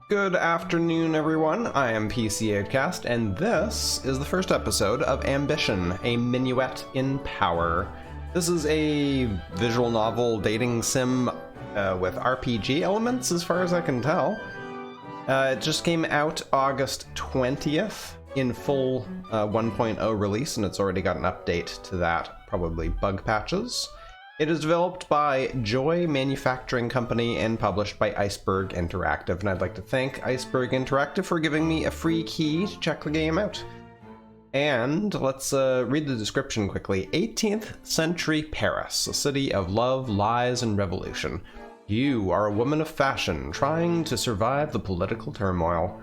Good afternoon, everyone. I am PC8cast, and this is the first episode of Ambition, a Minuet in Power. This is a visual novel dating sim with RPG elements, as far as I can tell. It just came out August 20th in full 1.0 release, and it's already got an update to that, probably bug patches. It is developed by Joy Manufacturing Company and published by Iceberg Interactive, and I'd like to thank Iceberg Interactive for giving me a free key to check the game out. And let's read the description quickly. 18th century Paris, a city of love, lies, and revolution. You are a woman of fashion, trying to survive the political turmoil.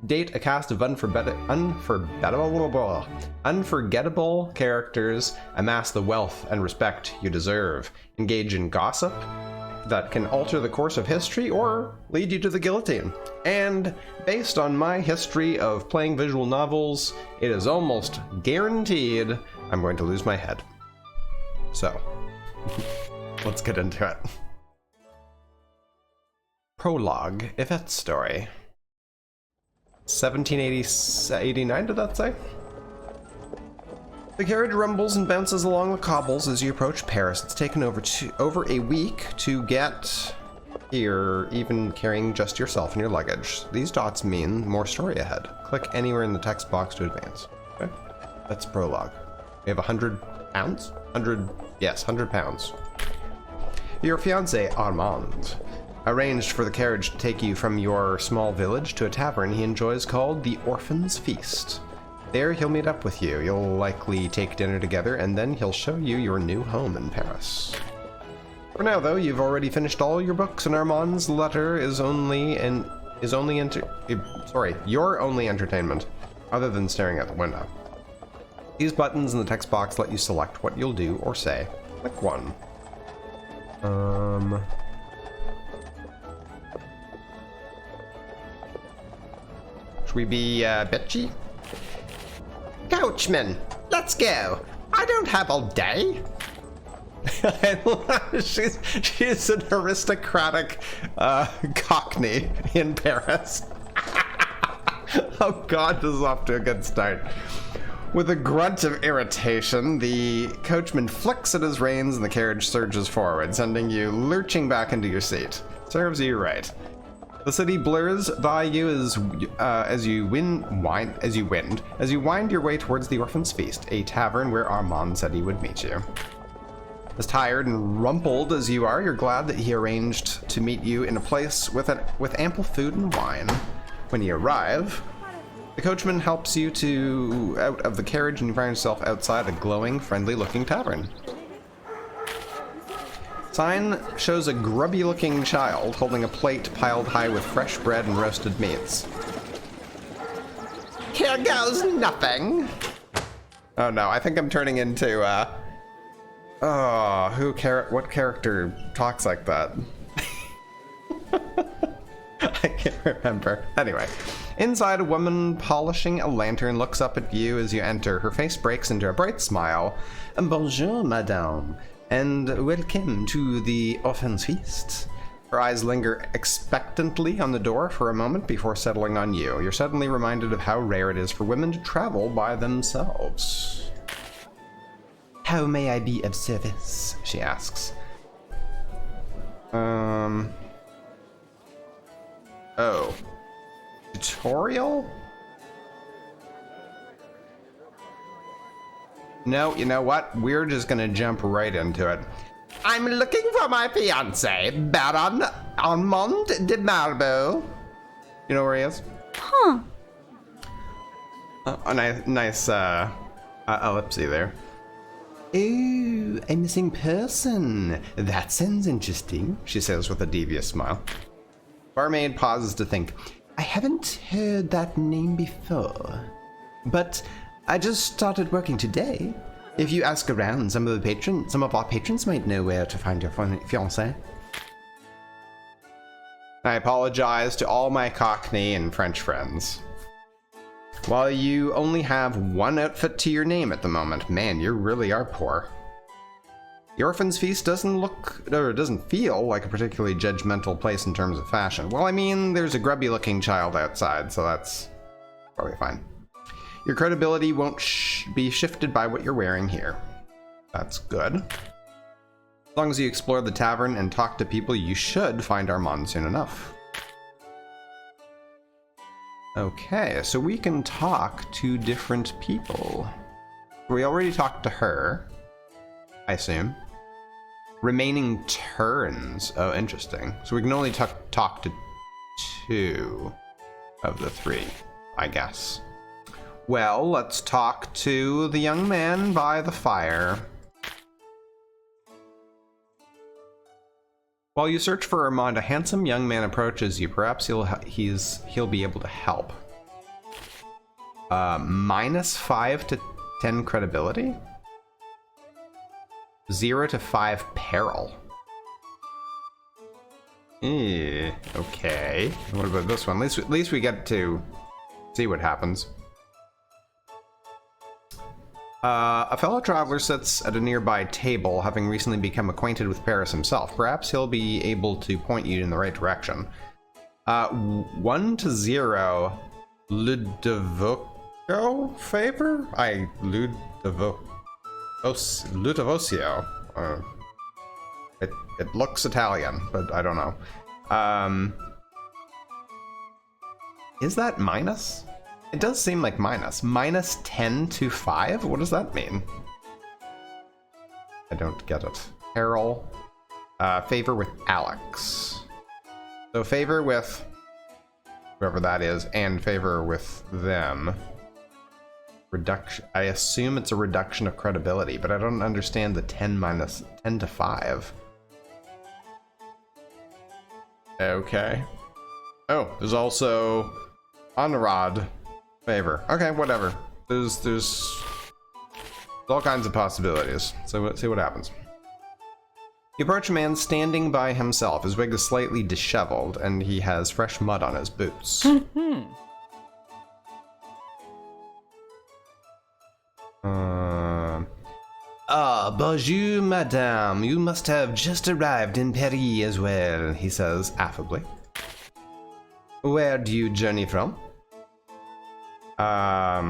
Date a cast of unforgettable characters, amass the wealth and respect you deserve, engage in gossip that can alter the course of history or lead you to the guillotine. And based on my history of playing visual novels, it is almost guaranteed I'm going to lose my head. So, let's get into it. Prologue, Yvette's story. 1789, did that say? The carriage rumbles and bounces along the cobbles as you approach Paris. It's taken over a week to get here, even carrying just yourself and your luggage. These dots mean more story ahead. Click anywhere in the text box to advance. Okay, that's prologue. We have 100 pounds? 100 pounds. Your fiancé, Armand, arranged for the carriage to take you from your small village to a tavern he enjoys called the Orphan's Feast. There he'll meet up with you. You'll likely take dinner together, and then he'll show you your new home in Paris. For now, though, you've already finished all your books, and Armand's letter is your only entertainment, other than staring at the window. These buttons in the text box let you select what you'll do or say. Click one. Should we be bitchy? Coachman, let's go. I don't have all day. she's an aristocratic cockney in Paris. Oh god, this is off to a good start. With a grunt of irritation, the coachman flicks at his reins and the carriage surges forward, sending you lurching back into your seat. Serves you right. The city blurs by you as you wind your way towards the Orphan's Feast, a tavern where Armand said he would meet you. As tired and rumpled as you are, you're glad that he arranged to meet you in a place with ample food and wine. When you arrive, the coachman helps you out of the carriage, and you find yourself outside a glowing, friendly-looking tavern. Sign shows a grubby-looking child holding a plate piled high with fresh bread and roasted meats. Here goes nothing. Oh no, I think I'm turning into, what character talks like that? I can't remember. Anyway, inside, a woman polishing a lantern looks up at you as you enter. Her face breaks into a bright smile. Bonjour, madame, and welcome to the Orphan's Feast. Her eyes linger expectantly on the door for a moment before settling on you. You're suddenly reminded of how rare it is for women to travel by themselves. How may I be of service? She asks. Oh. Tutorial? No, you know what? We're just gonna jump right into it. I'm looking for my fiancé, Baron Armand de Marbeau. You know where he is? Huh. A nice ellipse there. Oh, a missing person. That sounds interesting, she says with a devious smile. Barmaid pauses to think. I haven't heard that name before, but I just started working today. If you ask around, some of our patrons might know where to find your fiancé. I apologize to all my Cockney and French friends. While you only have one outfit to your name at the moment, man, you really are poor. The Orphan's Feast doesn't feel like a particularly judgmental place in terms of fashion. Well, I mean, there's a grubby-looking child outside, so that's probably fine. Your credibility won't be shifted by what you're wearing here. That's good. As long as you explore the tavern and talk to people, you should find Armand soon enough. Okay, so we can talk to different people. We already talked to her, I assume. Remaining turns. Oh, interesting. So we can only talk to 2 of the 3, I guess. Well, let's talk to the young man by the fire. While you search for Armand, a handsome young man approaches you. Perhaps he'll be able to help. -5 to 10 credibility? 0 to 5 peril. Okay. What about this one? At least we get to see what happens. A fellow traveler sits at a nearby table, having recently become acquainted with Paris himself. Perhaps he'll be able to point you in the right direction. 1 to 0. Ludovico favor? Ludovosio. It looks Italian, but I don't know. Is that minus? It does seem like minus. -10 to 5? What does that mean? I don't get it. Peril. Favor with Alex. So favor with whoever that is, and favor with them. Reduction. I assume it's a reduction of credibility, but I don't understand the 10 to 5. Okay. Oh, there's also Honorad favor. Okay, whatever. There's all kinds of possibilities. So let's see what happens. You approach a man standing by himself. His wig is slightly disheveled, and he has fresh mud on his boots. Bonjour, madame. You must have just arrived in Paris as well, he says affably. Where do you journey from? I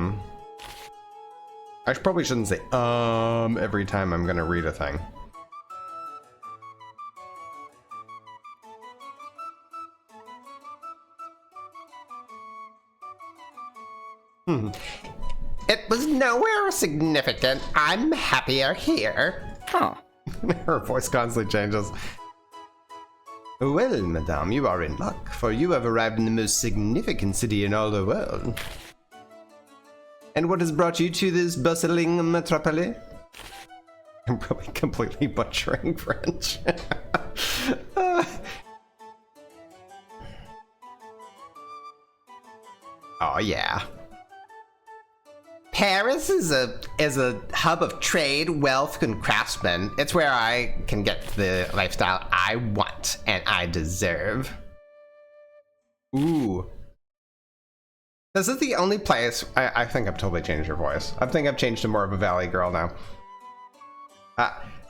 probably shouldn't say every time I'm gonna read a thing. It was nowhere significant. I'm happier here. Huh. Her voice constantly changes. Well, madame, you are in luck, for you have arrived in the most significant city in all the world. And what has brought you to this bustling metropole? I'm probably completely butchering French. Oh, yeah. Paris is a hub of trade, wealth, and craftsmen. It's where I can get the lifestyle I want and I deserve. Ooh. This is the only place... I think I've totally changed your voice. I think I've changed to more of a valley girl now.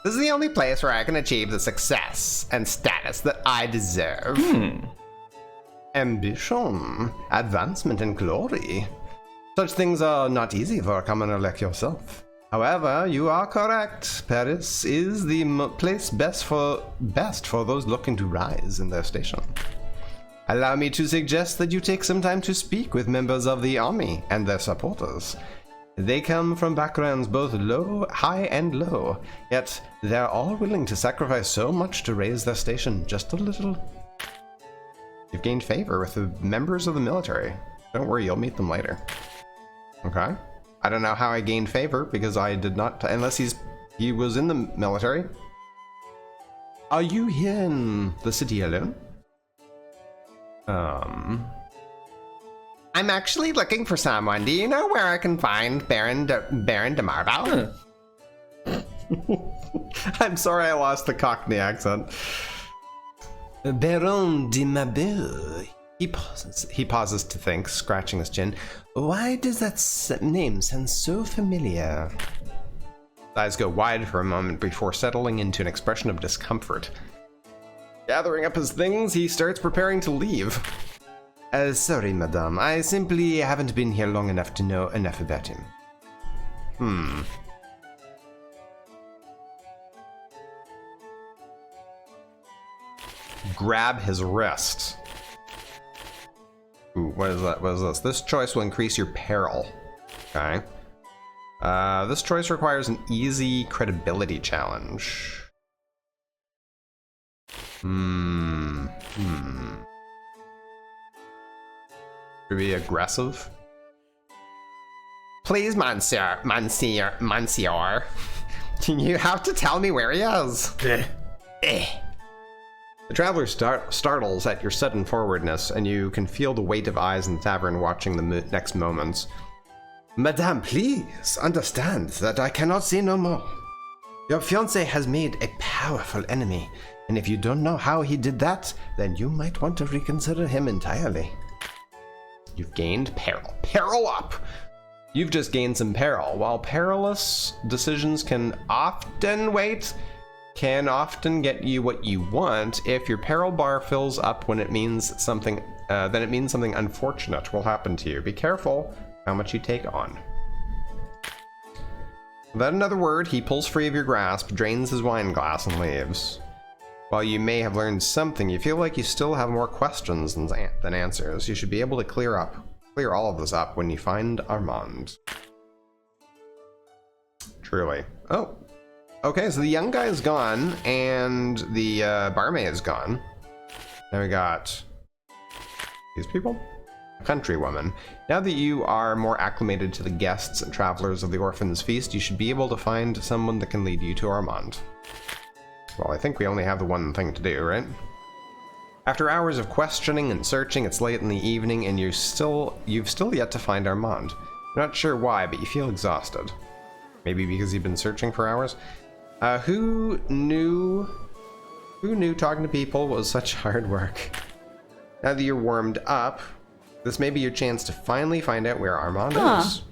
This is the only place where I can achieve the success and status that I deserve. Ambition, advancement, and glory. Such things are not easy for a commoner like yourself. However, you are correct. Paris is the place best for those looking to rise in their station. Allow me to suggest that you take some time to speak with members of the army and their supporters. They come from backgrounds both high and low, yet they're all willing to sacrifice so much to raise their station just a little. You've gained favor with the members of the military. Don't worry, you'll meet them later. Okay. I don't know how I gained favor, because I did not, unless he was in the military. Are you here in the city alone? I'm actually looking for someone. Do you know where I can find Baron de Marval? I'm sorry I lost the Cockney accent. Baron de Marval. He pauses to think, scratching his chin. Why does that name sound so familiar? His eyes go wide for a moment before settling into an expression of discomfort. Gathering up his things, he starts preparing to leave. Sorry, madame. I simply haven't been here long enough to know enough about him. Grab his wrist. Ooh, what is that? What is this? This choice will increase your peril. Okay. This choice requires an easy credibility challenge. Should we be aggressive? Please, Monsieur. You have to tell me where he is. The traveler startles at your sudden forwardness, and you can feel the weight of eyes in the tavern watching the next moments. Madame, please understand that I cannot say no more. Your fiancé has made a powerful enemy, and if you don't know how he did that, then you might want to reconsider him entirely. You've gained peril. Peril up! You've just gained some peril. While perilous decisions can often get you what you want, if your peril bar fills up when it means something, then it means something unfortunate will happen to you. Be careful how much you take on. Without another word, he pulls free of your grasp, drains his wine glass, and leaves. While you may have learned something, you feel like you still have more questions than answers. You should be able to clear all of this up when you find Armand. Truly. Oh. Okay, so the young guy is gone, and the barmaid is gone. Now we got these people? A countrywoman. Now that you are more acclimated to the guests and travelers of the Orphan's Feast, you should be able to find someone that can lead you to Armand. Well, I think we only have the one thing to do, right? After hours of questioning and searching, it's late in the evening, and you've still yet to find Armand. You're not sure why, but you feel exhausted. Maybe because you've been searching for hours? Who knew talking to people was such hard work? Now that you're warmed up, this may be your chance to finally find out where Armand is.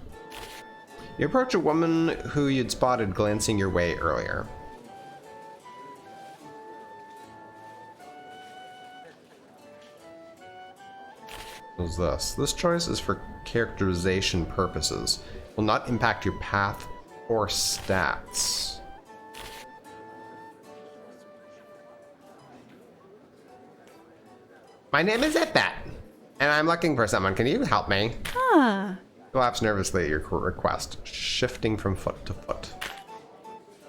You approach a woman who you'd spotted glancing your way earlier. What is this? This choice is for characterization purposes. Will not impact your path or stats. My name is Ipet, and I'm looking for someone. Can you help me? Collapse nervously at your request, shifting from foot to foot.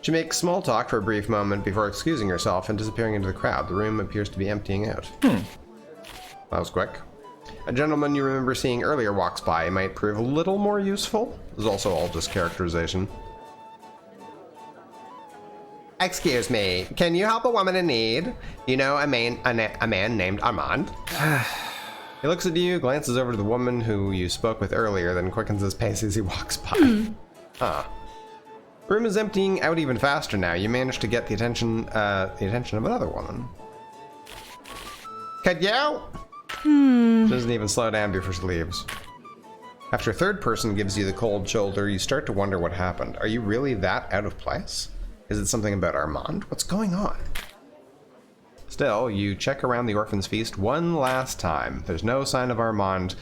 She makes small talk for a brief moment before excusing herself and disappearing into the crowd. The room appears to be emptying out. That was quick. A gentleman you remember seeing earlier walks by. It might prove a little more useful. This is also all just characterization. Excuse me, can you help a woman in need? You know a man named Armand? He looks at you, glances over to the woman who you spoke with earlier, then quickens his pace as he walks by. The room is emptying out even faster now. You manage to get the attention of another woman. Could you? She doesn't even slow down before she leaves. After a third person gives you the cold shoulder, you start to wonder what happened. Are you really that out of place? Is it something about Armand? What's going on? Still, you check around the Orphan's Feast one last time. There's no sign of Armand,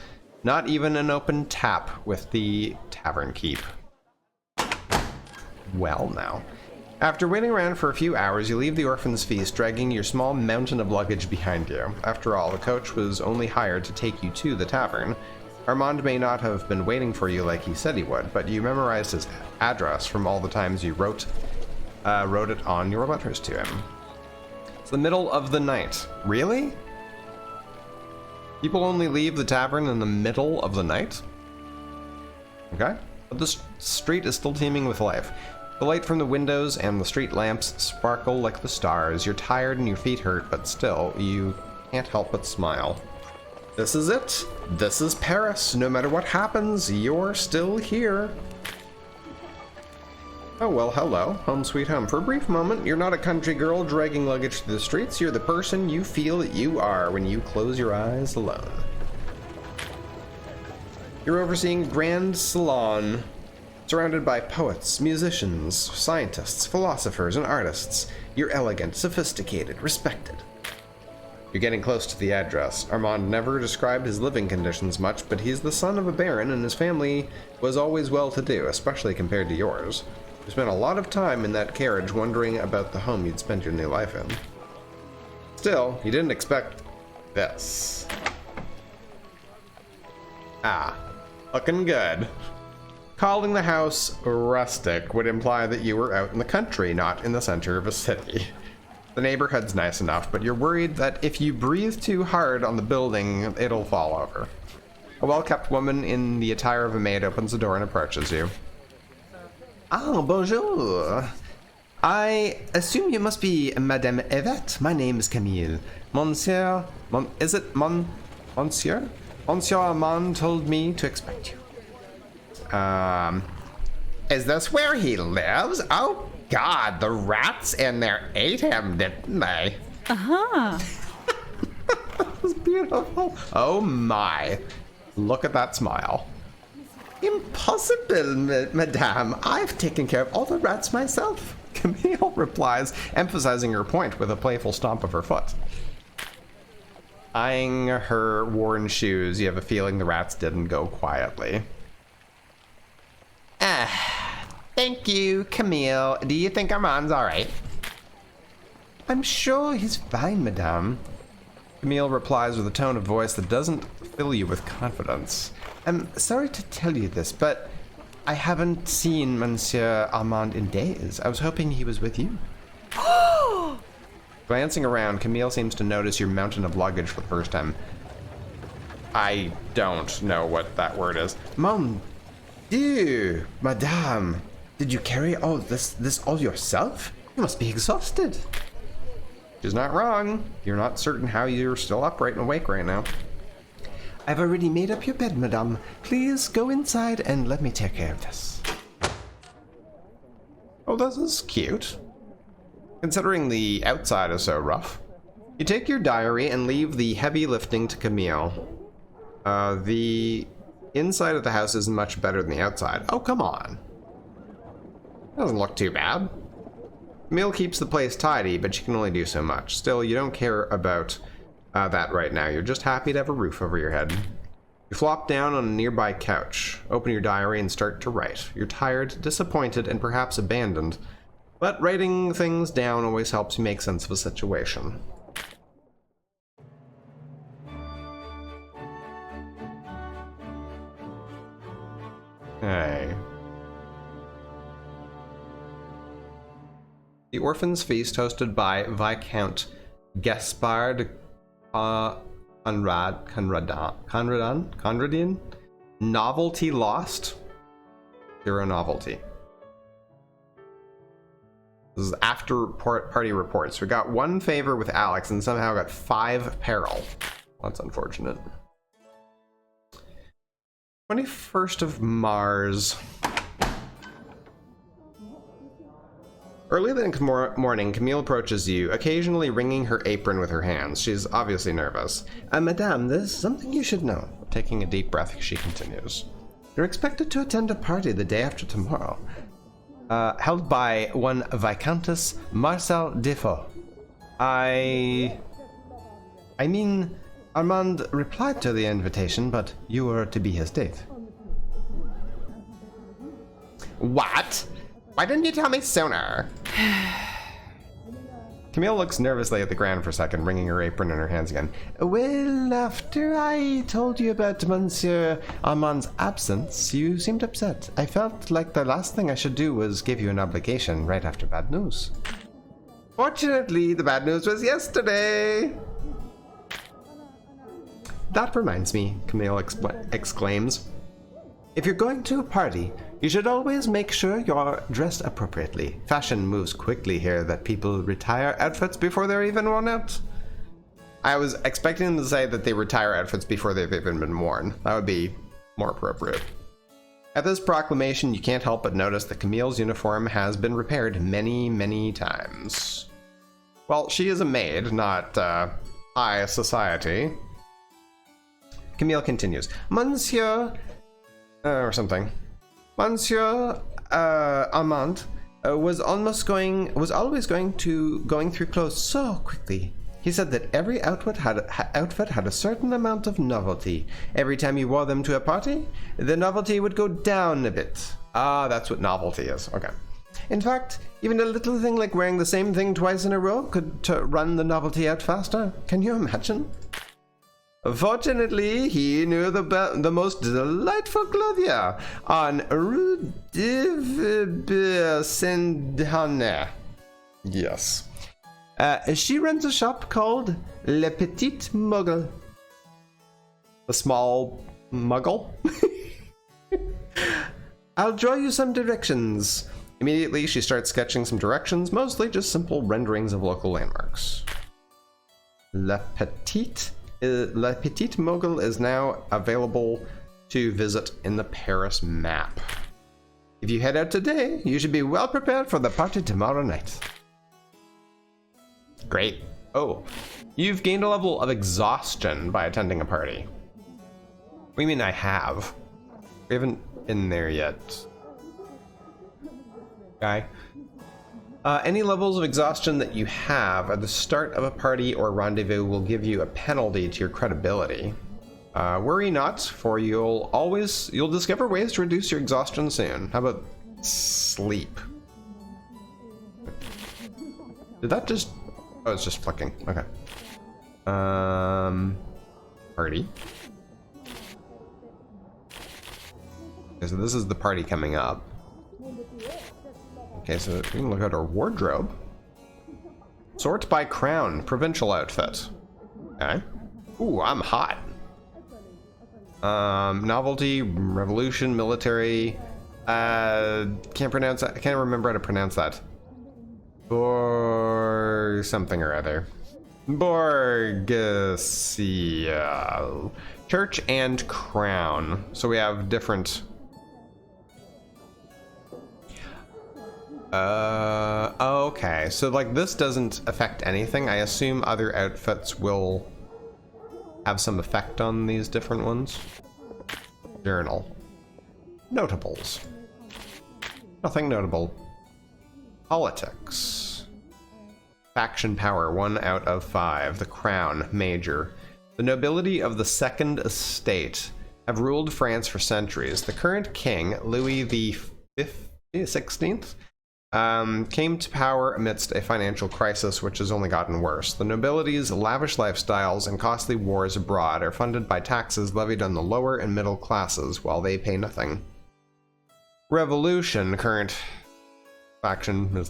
not even an open tap with the tavern keep. Well now. After waiting around for a few hours, you leave the Orphan's Feast, dragging your small mountain of luggage behind you. After all, the coach was only hired to take you to the tavern. Armand may not have been waiting for you like he said he would, but you memorized his address from all the times you wrote it on your letters to him. It's the middle of the night. Really? People only leave the tavern in the middle of the night? Okay. But the street is still teeming with life. The light from the windows and the street lamps sparkle like the stars. You're tired and your feet hurt, but still, you can't help but smile. This is it. This is Paris. No matter what happens, you're still here. Oh, well, hello. Home sweet home. For a brief moment, you're not a country girl dragging luggage through the streets. You're the person you feel that you are when you close your eyes alone. You're overseeing Grand Salon Surrounded by poets, musicians, scientists, philosophers, and artists, you're elegant, sophisticated, respected. You're getting close to the address. Armand never described his living conditions much, but he's the son of a baron and his family was always well-to-do, especially compared to yours. You spent a lot of time in that carriage wondering about the home you'd spend your new life in. Still, you didn't expect this. Looking good. Calling the house rustic would imply that you were out in the country, not in the center of a city. The neighborhood's nice enough, but you're worried that if you breathe too hard on the building, it'll fall over. A well-kept woman in the attire of a maid opens the door and approaches you. Ah, bonjour. I assume you must be Madame Yvette. My name is Camille. Monsieur... Monsieur? Monsieur Armand told me to expect you. Is this where he lives? Oh, God, the rats in there ate him, didn't they? Uh-huh. That was beautiful. Oh, my. Look at that smile. Impossible, madame. I've taken care of all the rats myself. Camille replies, emphasizing her point with a playful stomp of her foot. Eyeing her worn shoes, you have a feeling the rats didn't go quietly. Thank you, Camille. Do you think Armand's alright? I'm sure he's fine, madame. Camille replies with a tone of voice that doesn't fill you with confidence. I'm sorry to tell you this, but I haven't seen Monsieur Armand in days. I was hoping he was with you. Glancing around, Camille seems to notice your mountain of luggage for the first time. I don't know what that word is. Mon Dieu, madame. Did you carry all this all yourself? You must be exhausted. She's not wrong. You're not certain how you're still upright and awake right now. I've already made up your bed, madame. Please go inside and let me take care of this. Oh, this is cute. Considering the outside is so rough. You take your diary and leave the heavy lifting to Camille. The inside of the house isn't much better than the outside. Oh, come on. Doesn't look too bad. Camille keeps the place tidy, but she can only do so much. Still, you don't care about that right now. You're just happy to have a roof over your head. You flop down on a nearby couch, open your diary, and start to write. You're tired, disappointed, and perhaps abandoned. But writing things down always helps you make sense of a situation. Hey. The Orphan's Feast, hosted by Viscount Gaspard Conradin. Novelty lost. Zero novelty. This is after party reports. We got one favor with Alex and somehow got 5 peril. That's unfortunate. 21st of Mars. Early the next morning, Camille approaches you, occasionally wringing her apron with her hands. She's obviously nervous. Madame, there's something you should know. Taking a deep breath, she continues. You're expected to attend a party the day after tomorrow. Held by one Viscountess Marcel Defoe. I mean, Armand replied to the invitation, but you were to be his date. What? Why didn't you tell me sooner? Camille looks nervously at the ground for a second, wringing her apron in her hands again. Well, after I told you about Monsieur Armand's absence, you seemed upset. I felt like the last thing I should do was give you an obligation right after bad news. Fortunately, the bad news was yesterday. That reminds me, Camille exclaims. If you're going to a party, you should always make sure you're dressed appropriately. Fashion moves quickly here that people retire outfits before they're even worn out. I was expecting them to say that they retire outfits before they've even been worn. That would be more appropriate. At this proclamation, you can't help but notice that Camille's uniform has been repaired many, many times. Well, she is a maid, not high society. Camille continues. Monsieur... or something. Monsieur Armand was always going through clothes so quickly. He said that every outfit had a certain amount of novelty. Every time you wore them to a party, the novelty would go down a bit. Ah, that's what novelty is. Okay. In fact, even a little thing like wearing the same thing twice in a row could run the novelty out faster. Can you imagine? Fortunately, he knew the most delightful clothier on Rue de Saint-Denis. Yes. She runs a shop called Le Petit Muggle. The small muggle? I'll draw you some directions. Immediately, she starts sketching some directions, mostly just simple renderings of local landmarks. Le Petit Muggle is now available to visit in the Paris map. If you head out today, you should be well prepared for the party tomorrow night. Great. Oh, you've gained a level of exhaustion by attending a party. What do you mean I have? We haven't been there yet. Okay. Any levels of exhaustion that you have at the start of a party or rendezvous will give you a penalty to your credibility. Worry not, for you'll discover ways to reduce your exhaustion soon. How about sleep? Did that just... Oh, it's just flicking. Okay. Party. Okay, so this is the party coming up. Okay, so we can look at our wardrobe. Sort by crown, provincial outfit. Okay. Ooh, I'm hot. Novelty, revolution, military. Can't pronounce that. I can't remember how to pronounce that. Or something or other. Borgesial. Church and crown. So we have different. Okay. So like this doesn't affect anything. I assume other outfits will have some effect on these different ones. Journal. Notables. Nothing notable. Politics. Faction power, 1 out of 5. The crown, major. The nobility of the Second Estate have ruled France for centuries. The current king, Louis the XVI, came to power amidst a financial crisis which has only gotten worse. The nobility's lavish lifestyles and costly wars abroad are funded by taxes levied on the lower and middle classes, while they pay nothing. Revolution, current faction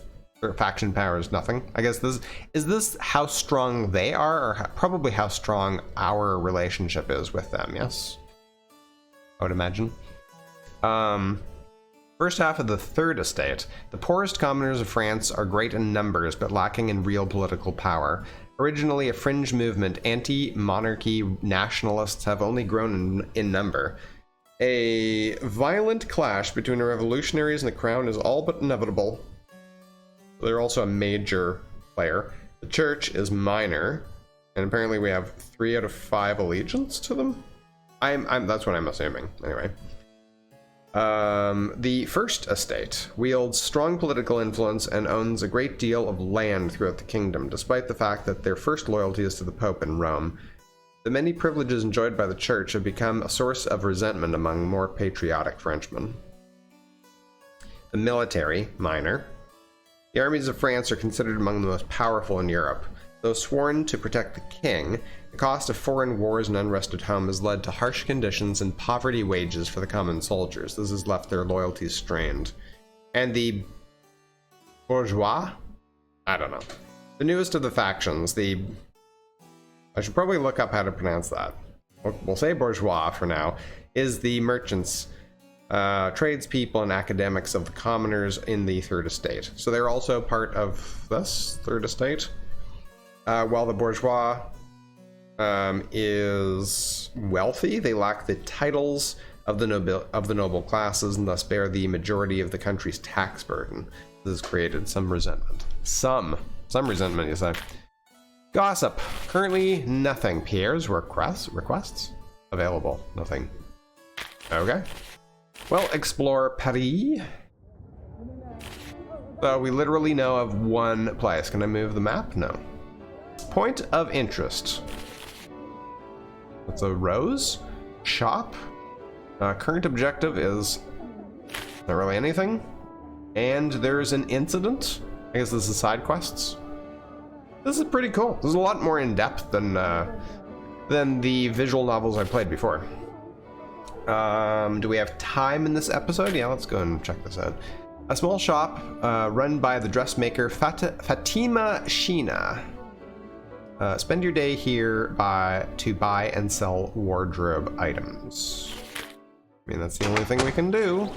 power is nothing. I guess this is how strong they are, or probably how strong our relationship is with them. Yes, I would imagine. First half of the Third Estate. The poorest commoners of France are great in numbers, but lacking in real political power. Originally a fringe movement, anti-monarchy nationalists have only grown in number. A violent clash between the revolutionaries and the crown is all but inevitable. They're also a major player. The church is minor, and apparently we have 3 out of 5 allegiance to them. That's what I'm assuming. Anyway. The First Estate wields strong political influence and owns a great deal of land throughout the kingdom, despite the fact that their first loyalty is to the Pope in Rome. The many privileges enjoyed by the church have become a source of resentment among more patriotic Frenchmen. The military, minor. The armies of France are considered among the most powerful in Europe. Though sworn to protect the king, the cost of foreign wars and unrest at home has led to harsh conditions and poverty wages for the common soldiers. This has left their loyalties strained. And the bourgeois? I don't know. The newest of the factions, I should probably look up how to pronounce that. We'll say bourgeois for now, is the merchants, tradespeople, and academics of the commoners in the Third Estate. So they're also part of this Third Estate. While the bourgeois is wealthy, they lack the titles of the noble classes and thus bear the majority of the country's tax burden. This has created some resentment. Some resentment, you say. Gossip. Currently nothing. Pierre's requests available. Nothing. Okay. Well, explore Paris. So we literally know of one place. Can I move the map? No. Point of interest. That's a rose. Shop. Current objective is not really anything. And there's an incident. I guess this is side quests. This is pretty cool. This is a lot more in depth than the visual novels I played before. Do we have time in this episode? Yeah, let's go and check this out. A small shop run by the dressmaker Fatima Sheena. Spend your day here to buy and sell wardrobe items. I mean, that's the only thing we can do.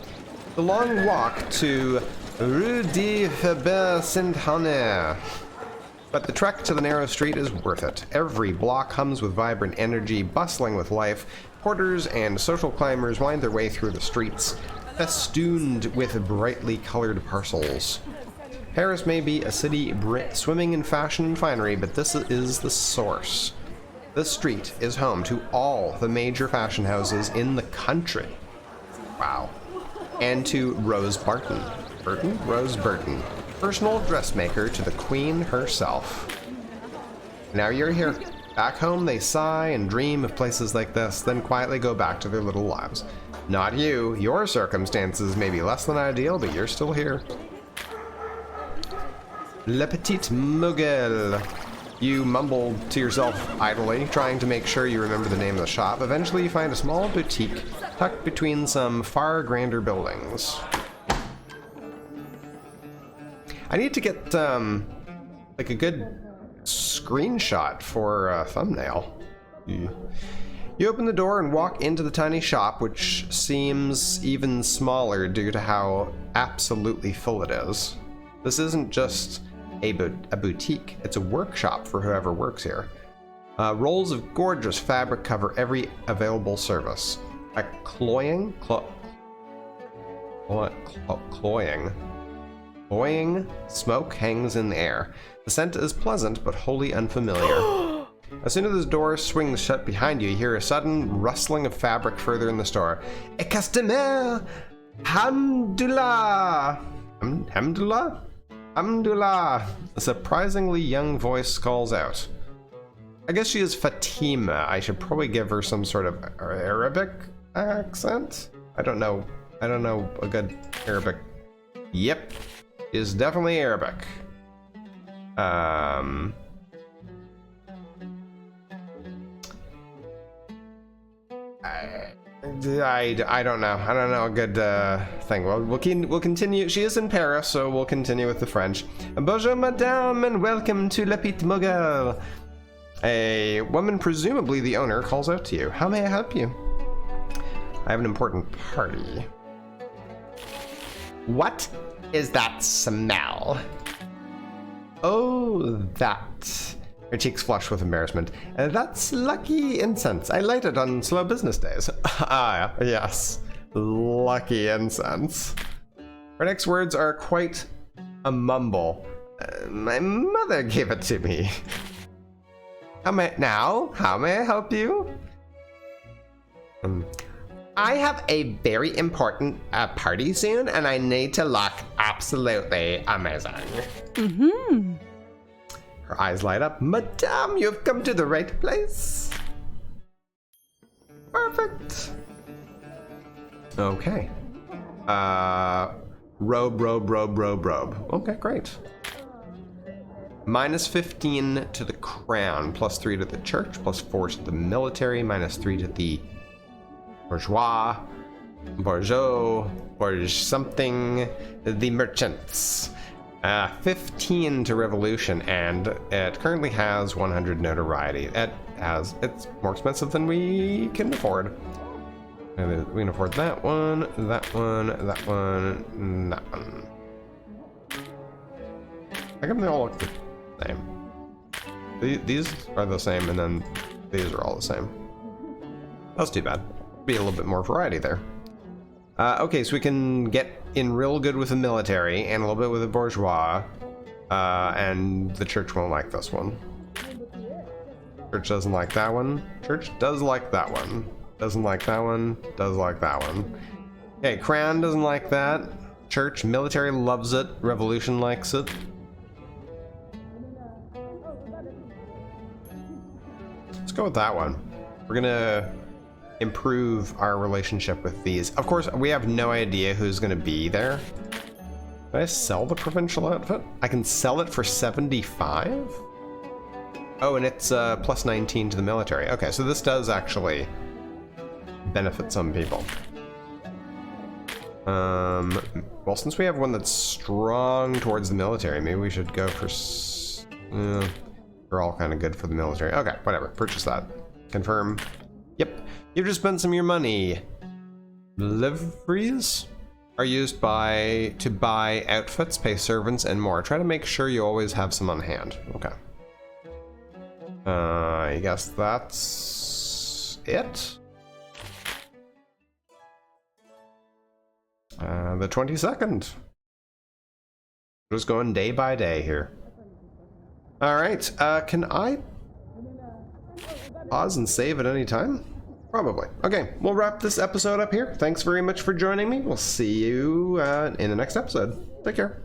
The long walk to Rue de Faubourg Saint-Honore. But the trek to the narrow street is worth it. Every block hums with vibrant energy, bustling with life. Porters and social climbers wind their way through the streets, festooned with brightly colored parcels. Paris may be a city swimming in fashion and finery, but this is the source. This street is home to all the major fashion houses in the country. Wow. And to Rose Barton. Rose Barton. Personal dressmaker to the queen herself. Now you're here. Back home, they sigh and dream of places like this, then quietly go back to their little lives. Not you. Your circumstances may be less than ideal, but you're still here. Le Petite Mogul. You mumble to yourself idly, trying to make sure you remember the name of the shop. Eventually, you find a small boutique tucked between some far grander buildings. I need to get, like a good screenshot for a thumbnail. You open the door and walk into the tiny shop, which seems even smaller due to how absolutely full it is. This isn't just a boutique, it's a workshop for whoever works here. Rolls of gorgeous fabric cover every available service. A cloying smoke hangs in the air. The scent is pleasant but wholly unfamiliar. As soon as the door swings shut behind you, you hear a sudden rustling of fabric further in the store. A customer! Hamdullah! Hamdullah? Hamdullah! A surprisingly young voice calls out. I guess she is Fatima. I should probably give her some sort of Arabic accent? I don't know a good Arabic. Yep. Is definitely Arabic. I don't know. I don't know a good thing. Well, we'll continue. She is in Paris, so we'll continue with the French. Bonjour, madame, and welcome to Le Petite Mogul. A woman, presumably the owner, calls out to you. How may I help you? I have an important party. What is that smell? Oh, that. Her cheeks flush with embarrassment. That's lucky incense. I light it on slow business days. Ah, yes. Lucky incense. Her next words are quite a mumble. My mother gave it to me. How may I help you? I have a very important party soon, and I need to look absolutely amazing. Mm-hmm. Her eyes light up. Madame, you've come to the right place. Perfect. Okay. Robe. Okay, great. Minus 15 to the crown, plus 3 to the church, plus 4 to the military, minus 3 to the bourgeois, something, the merchants. 15 to revolution, and it currently has 100 notoriety. It's more expensive than we can afford. We can afford that one, that one, that one, and that one. How come they all look the same? These are the same, and then these are all the same. That's too bad. Be a little bit more variety there. Okay, so we can get in real good with the military and a little bit with the bourgeois, and the church won't like this one. Church doesn't like that one. Church does like that one. Doesn't like that one. Does like that one. Okay, Crown doesn't like that. Church, military loves it. Revolution likes it. Let's go with that one. We're gonna improve our relationship with these. Of course, we have no idea who's gonna be there. Can I sell the provincial outfit? I can sell it for 75? Oh, and it's plus 19 to the military. Okay, so this does actually benefit some people. Well, since we have one that's strong towards the military, maybe we should go for... they're all kind of good for the military. Okay, whatever. Purchase that. Confirm. Yep. You've just spent some of your money. Liveries are used to buy outfits, pay servants, and more. Try to make sure you always have some on hand. Okay. I guess that's it. The 22nd. Just going day by day here. All right. Can I pause and save at any time? Probably. Okay, we'll wrap this episode up here. Thanks very much for joining me. We'll see you in the next episode. Take care.